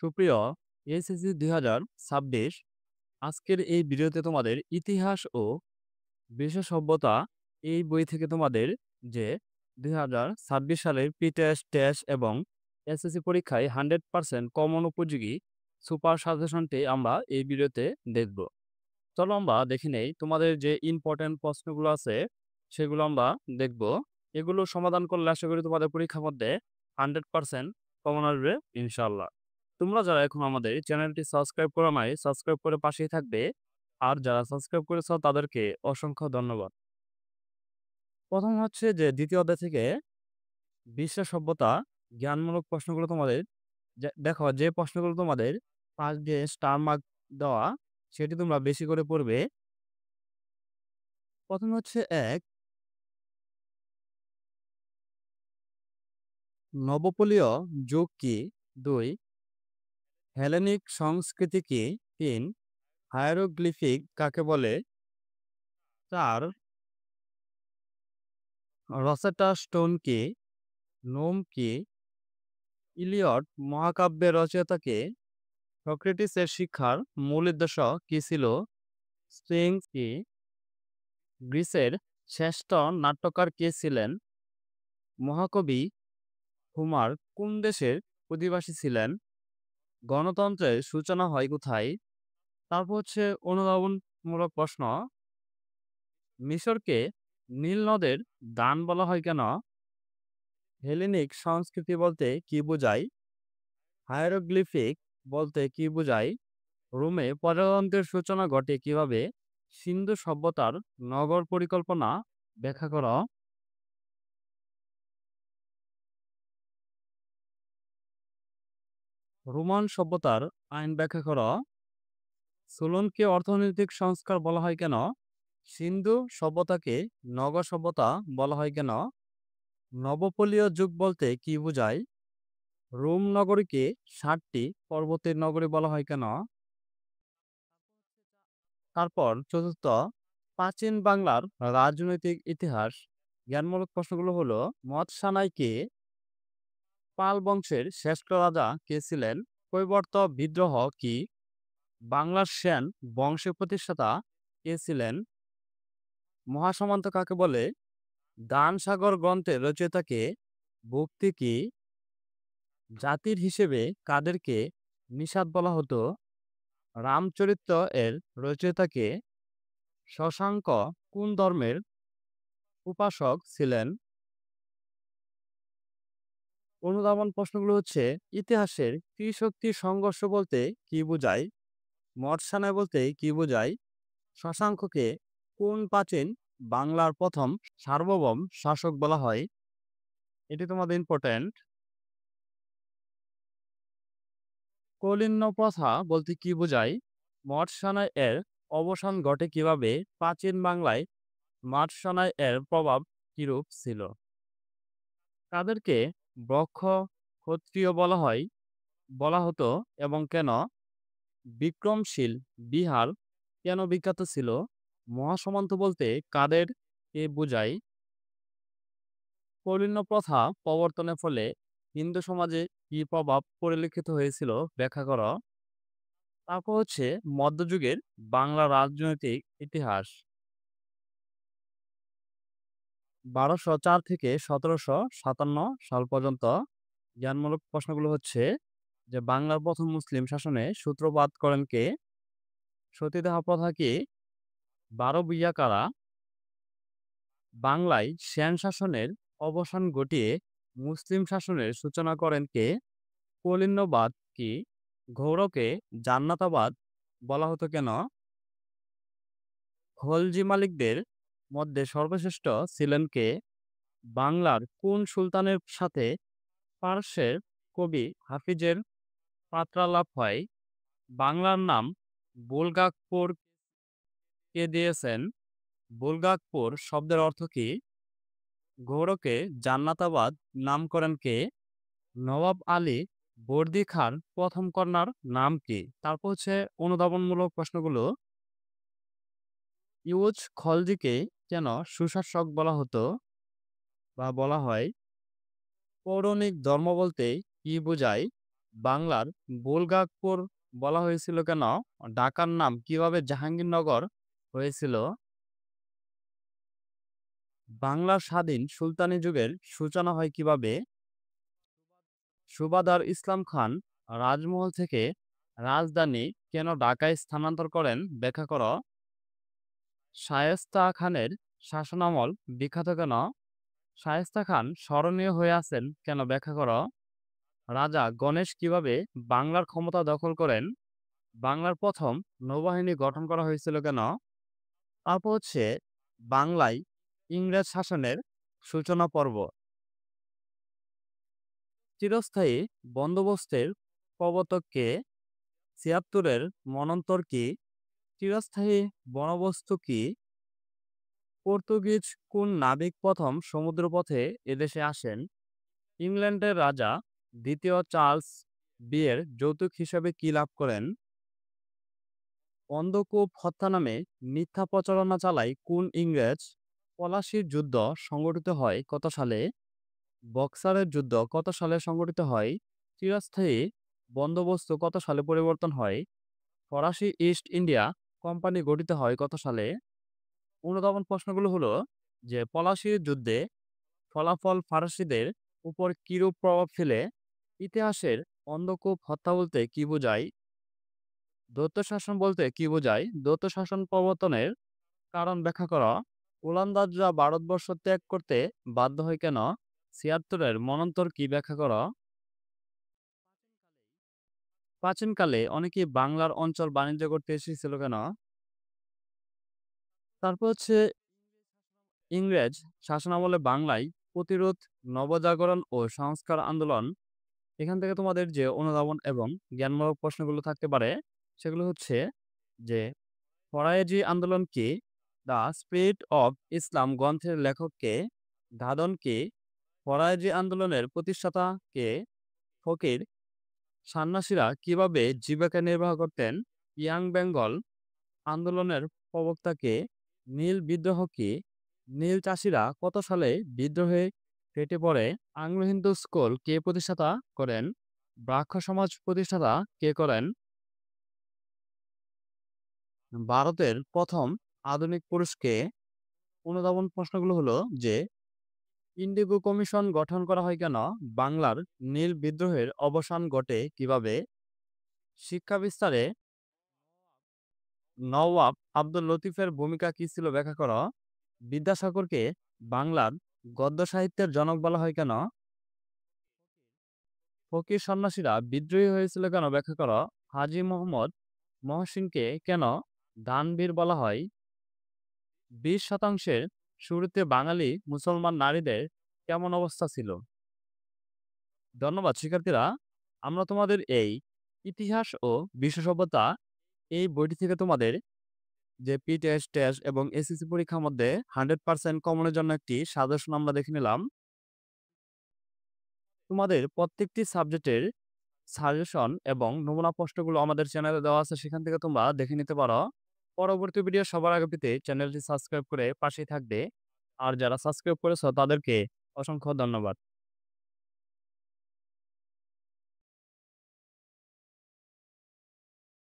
সুপ্রিয় এসএসসি ২০২৬ আজকের এই ভিডিওতে তোমাদের ইতিহাস ও বিশ্ব সভ্যতা এই বই থেকে তোমাদের যে ২০২৬ সালের টেস্ট এবং এসএসসি পরীক্ষায় 100% কমন উপযোগী সুপার সাজেশনটি আমরা এই ভিডিওতে দেখব। চলো আমরা দেখে নেই তোমাদের যে ইম্পর্টেন্ট প্রশ্নগুলো আছে সেগুলো আমরা দেখব। এগুলো সমাধান করলে আশা করি তোমাদের পরীক্ষার মধ্যে 100% কমন আসবে ইনশাআল্লাহ। তোমরা যারা এখন আমাদের চ্যানেলটি সাবস্ক্রাইব করা নাই, সাবস্ক্রাইব করে পাশেই থাকবে। আর যারা সাবস্ক্রাইব করেছো তাদেরকে অসংখ্য ধন্যবাদ। প্রথম হচ্ছে যে দ্বিতীয় অধ্যায় থেকে বিশ্ব সভ্যতা জ্ঞানমূলক প্রশ্নগুলো তোমাদের দেখো যে প্রশ্নগুলো তোমাদের ৫ দিয়ে স্টার মার্ক দেওয়া সেটি তোমরা বেশি করে পড়বে। প্রথম হচ্ছে ১ নবপলীয় যুগ কি? ২ হেলেনিক সংস্কৃতি কি? ৩ হায়ারোগ্লিফিক কাকে বলে? ৪ রসেটা স্টোন কি? নোম কি? ইলিয়ট মহাকাব্যের রচয়িতা কে? সক্রেটিসের শিক্ষার মূল উদ্দেশ্য কি ছিল? স্ফিংস কি? গ্রিসের শ্রেষ্ঠ নাট্যকার কে ছিলেন? মহাকবি হোমার কোন দেশের অধিবাসী ছিলেন? গণতন্ত্রের সূচনা হয় কোথায়? তারপর হচ্ছে অনুধাবনমূলক প্রশ্ন। মিশরকে নীল নদের দান বলা হয় কেন? হেলেনিক সংস্কৃতি বলতে কি বোঝায়? হায়ারোগ্লিফিক বলতে কি বোঝায়? রোমে প্রজাতন্ত্রের সূচনা ঘটে কিভাবে? সিন্ধু সভ্যতার নগর পরিকল্পনা ব্যাখ্যা করো। রোমান সভ্যতার আইন ব্যাখ্যা করো। সোলনকে অর্থনৈতিক সংস্কার বলা হয় কেন? সিন্ধু সভ্যতাকে নগর সভ্যতা বলা হয় কেন? নবপলীয় যুগ বলতে কি বোঝায়? রোম নগরীকে ৭টি পর্বতের নগরী বলা হয় কেন? তারপর চতুর্থ প্রাচীন বাংলার রাজনৈতিক ইতিহাস জ্ঞানমূলক প্রশ্নগুলো হলো মৎসানাই কে? পাল বংশের শ্রেষ্ঠ রাজা কে ছিলেন? কৈবর্ত বিদ্রোহ কি? বাংলার সেন বংশের প্রতিষ্ঠাতা কে ছিলেন? মহাসামন্ত কাকে বলে? দান সাগর গ্রন্থের রচয়িতা কে? ভক্তি কি? জাতির হিসেবে কাদেরকে নিষাদ বলা হতো? রামচরিত এর রচয়িতা কে? শশাঙ্ক কোন ধর্মের উপাসক ছিলেন? অনুধাবন প্রশ্নগুলো হচ্ছে ইতিহাসের ত্রিশক্তি সংঘর্ষ বলতে কি বোঝায়? মৎস্যানায় বলতে কি বোঝায়? শশাঙ্ককে কোন প্রাচীন বাংলার প্রথম সার্বভৌম শাসক বলা হয়? এটি তোমাদের ইম্পর্টেন্ট। কলিন্য প্রথা বলতে কি বোঝায়? মৎস্যানায় এর অবসান ঘটে কিভাবে? প্রাচীন বাংলায় মৎস্যানায় এর প্রভাব কিরূপ ছিল? কাদেরকে ব্রহ্ম ক্ষত্রিয় বলা হতো এবং কেন? বিক্রমশীল বিহার কেন বিখ্যাত ছিল? মহাসামন্ত বলতে কাদের কে বোঝায়? কৌলীন্য প্রথা প্রবর্তনের ফলে হিন্দু সমাজে কি প্রভাব পরিলক্ষিত হয়েছিল ব্যাখ্যা কর। তারপর হচ্ছে মধ্যযুগের বাংলা রাজনৈতিক ইতিহাস ১২০৪ থেকে ১৭৫৭ সাল পর্যন্ত। জ্ঞানমূলক প্রশ্নগুলো হচ্ছে যে বাংলার প্রথম মুসলিম শাসনে সূত্রপাত করেন কে? সতীদাহ প্রথা কি? ১২ ভূঁইয়া কারা? বাংলায় সেন শাসনের অবসান ঘটিয়ে মুসলিম শাসনের সূচনা করেন কে? কলিন্যবাদ কি? গৌড়কে জান্নাতাবাদ বলা হতো কেন? খলজি মালিকদের মধ্যে সর্বশ্রেষ্ঠ ছিলেন কে? বাংলার কোন সুলতানের সাথে পারস্যের কবি হাফিজের পাত্রালাপ হয়? বাংলার নাম বুলগাকপুর কে দিয়েছেন? বুলগাকপুর শব্দের অর্থ কি? গৌড়কে জান্নাতাবাদ নাম করেন কে? নবাব আলী বর্দি খান প্রথম কন্যার নাম কি? তারপর হচ্ছে অনুধাবনমূলক প্রশ্নগুলো। ইউজ খলজিকে কেন সুশাসক বলা হতো বা বলা হয়? পৌরাণিক ধর্ম বলতে কি বোঝায়? বাংলার বুলগাকপুর বলা হয়েছিল কেন? ঢাকার নাম কিভাবে জাহাঙ্গীরনগর হয়েছিল? বাংলার স্বাধীন সুলতানি যুগের সূচনা হয় কিভাবে? সুবাদার ইসলাম খান রাজমহল থেকে রাজধানী কেন ঢাকায় স্থানান্তর করেন ব্যাখ্যা কর। শায়েস্তা খানের শাসনামল বিখ্যাত কেন? শায়েস্তা খান স্মরণীয় হয়ে আছেন কেন ব্যাখ্যা কর। রাজা গণেশ কিভাবে বাংলার ক্ষমতা দখল করেন? বাংলার প্রথম নৌবাহিনী গঠন করা হয়েছিল কেন? তারপর হচ্ছে বাংলায় ইংরেজ শাসনের সূচনা পর্ব। চিরস্থায়ী বন্দোবস্তের প্রবর্তক কে? ৭৬-এর মন্বন্তর কি? চিরস্থায়ী বন্দোবস্ত কি? পর্তুগিজ কোন নাবিক প্রথম সমুদ্রপথে এদেশে আসেন? ইংল্যান্ডের রাজা দ্বিতীয় চার্লস বিয়ের যৌতুক হিসেবে কি লাভ করেন? অন্ধকূপ হত্যা নামে মিথ্যা প্রচারণা চালায় কোন ইংরেজ? পলাশির যুদ্ধ সংগঠিত হয় কত সালে? বক্সারের যুদ্ধ কত সালে সংগঠিত হয়? চিরস্থায়ী বন্দোবস্ত কত সালে পরিবর্তন হয়? ফরাসি ইস্ট ইন্ডিয়া কোম্পানি গঠিত হয় কত সালে? অনুধাবন প্রশ্নগুলো হলো যে পলাশির যুদ্ধে ফলাফল ফরাসিদের উপর কিরূপ প্রভাব ফেলে? ইতিহাসের অন্ধকূপ হত্যা বলতে কি বোঝায়? দ্বৈত শাসন বলতে কি বোঝায়? দ্বৈত শাসন প্রবর্তনের কারণ ব্যাখ্যা করা। ওলন্দাজরা ভারতবর্ষ ত্যাগ করতে বাধ্য হয় কেন? ৭৬-এর মন্বন্তর কি ব্যাখ্যা করা। প্রাচীনকালে অনেকেই বাংলার অঞ্চল বাণিজ্য করতে এসেছিল কেন? তারপর হচ্ছে ইংরেজ শাসনামলে বাংলায় প্রতিরোধ, নবজাগরণ ও সংস্কার আন্দোলন। এখান থেকে তোমাদের যে অনুধাবন এবং জ্ঞানমূলক প্রশ্নগুলো থাকতে পারে সেগুলো হচ্ছে যে ফরায়েজি আন্দোলন কি? দ্য স্পিরিট অফ ইসলাম গ্রন্থের লেখক কে? ধাদন কে? ফরায়েজি আন্দোলনের প্রতিষ্ঠাতা কে? ফকির সন্ন্যাসীরা কিভাবে জীবিকা নির্বাহ করতেন? ইয়াং বেঙ্গল আন্দোলনের প্রবক্তা কে? নীল বিদ্রোহ কি? নীল চাষীরা কত সালে বিদ্রোহে ফেটে পড়ে? আংলো হিন্দু স্কুল কে প্রতিষ্ঠাতা করেন? ব্রাহ্ম সমাজ প্রতিষ্ঠাতা কে করেন? ভারতের প্রথম আধুনিক পুরুষ কে? অনুধাবন প্রশ্নগুলো হলো যে ইন্ডিগো কমিশন গঠন করা হয় কেন? বাংলার নীল বিদ্রোহের অবসান ঘটে কিভাবে? শিক্ষা বিস্তারে নওয়াব আব্দুল লতিফের ভূমিকা কি ছিল ব্যাখ্যা করো। বিদ্যাসাগরকে বাংলার গদ্য সাহিত্যের জনক বলা হয় কেন? ফকির সন্ন্যাসীরা বিদ্রোহী হয়েছিল কেন ব্যাখ্যা করো। হাজী মোহাম্মদ মহসিনকে কেন দানবীর বলা হয়? ২০ শতাংশের শুরুতে বাঙালি মুসলমান নারীদের কেমন অবস্থা ছিল? ধন্যবাদ শিক্ষার্থীরা। আমরা তোমাদের এই ইতিহাস ও বিশ্ব সভ্যতা এই বইটি থেকে তোমাদের যে টেস্ট টেস্ট এবং এসএসসি পরীক্ষার মধ্যে 100% কমনের জন্য একটি সাজেশন আমরা দেখে নিলাম। তোমাদের প্রত্যেকটি সাবজেক্টের সাজেশন এবং নমুনা প্রশ্নগুলো আমাদের চ্যানেলে দেওয়া আছে, সেখান থেকে তোমরা দেখে নিতে পারো। পরবর্তী ভিডিও সবার আগে পেতে চ্যানেলটি সাবস্ক্রাইব করে পাশেই থাকবে। আর যারা সাবস্ক্রাইব করেছো তাদেরকে অসংখ্য ধন্যবাদ।